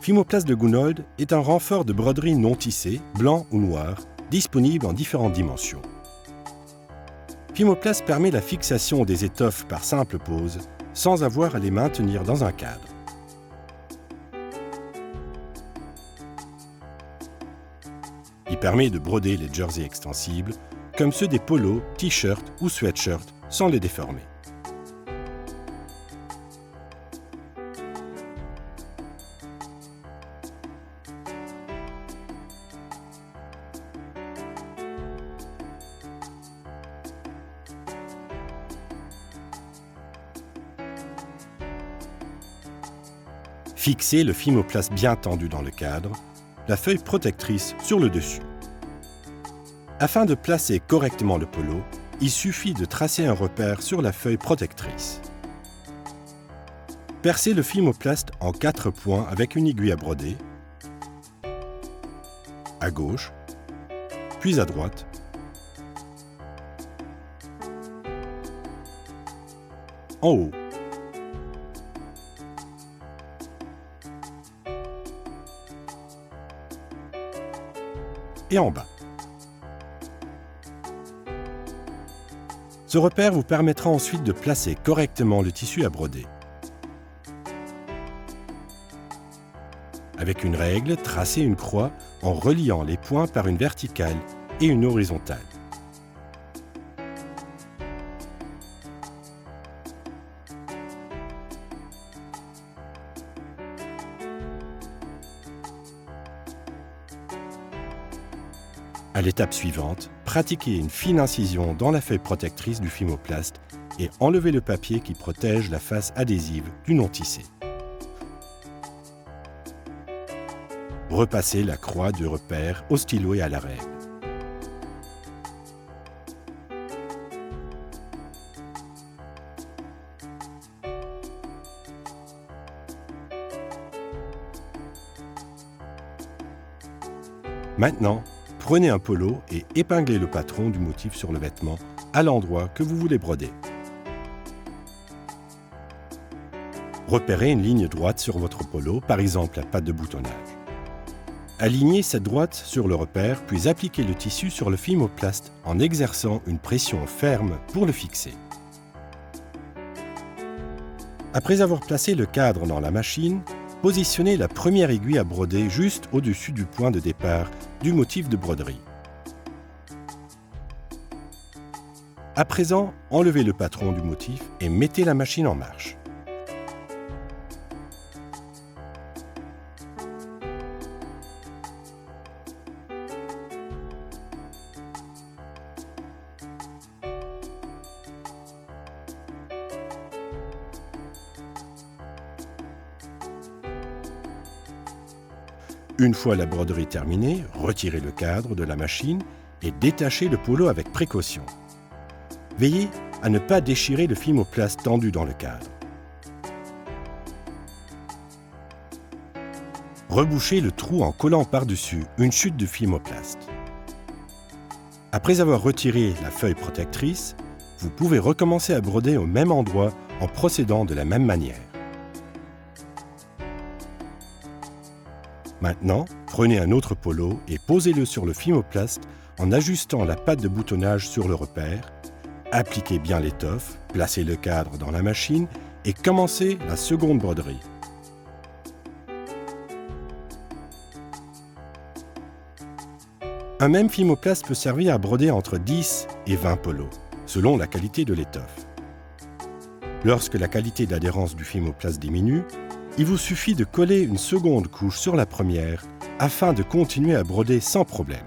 Fimoplast de Gounold est un renfort de broderie non tissée, blanc ou noir, disponible en différentes dimensions. Fimoplast permet la fixation des étoffes par simple pose, sans avoir à les maintenir dans un cadre. Il permet de broder les jerseys extensibles, comme ceux des polos, t-shirts ou sweatshirts, sans les déformer. Fixez le Fimoplast bien tendu dans le cadre, la feuille protectrice sur le dessus. Afin de placer correctement le polo, il suffit de tracer un repère sur la feuille protectrice. Percez le Fimoplast en 4 points avec une aiguille à broder, à gauche, puis à droite, en haut. Et en bas. Ce repère vous permettra ensuite de placer correctement le tissu à broder. Avec une règle, tracez une croix en reliant les points par une verticale et une horizontale. À l'étape suivante, pratiquez une fine incision dans la feuille protectrice du Fimoplast et enlevez le papier qui protège la face adhésive du non tissé. Repassez la croix de repère au stylo et à la règle. Maintenant, prenez un polo et épinglez le patron du motif sur le vêtement à l'endroit que vous voulez broder. Repérez une ligne droite sur votre polo, par exemple la patte de boutonnage. Alignez cette droite sur le repère, puis appliquez le tissu sur le Fimoplast en exerçant une pression ferme pour le fixer. Après avoir placé le cadre dans la machine, positionnez la première aiguille à broder juste au-dessus du point de départ du motif de broderie. À présent, enlevez le patron du motif et mettez la machine en marche. Une fois la broderie terminée, retirez le cadre de la machine et détachez le polo avec précaution. Veillez à ne pas déchirer le Fimoplast tendu dans le cadre. Rebouchez le trou en collant par-dessus une chute de Fimoplast. Après avoir retiré la feuille protectrice, vous pouvez recommencer à broder au même endroit en procédant de la même manière. Maintenant, prenez un autre polo et posez-le sur le Fimoplast en ajustant la patte de boutonnage sur le repère. Appliquez bien l'étoffe, placez le cadre dans la machine et commencez la seconde broderie. Un même Fimoplast peut servir à broder entre 10 et 20 polos, selon la qualité de l'étoffe. Lorsque la qualité d'adhérence du Fimoplast diminue, il vous suffit de coller une seconde couche sur la première afin de continuer à broder sans problème.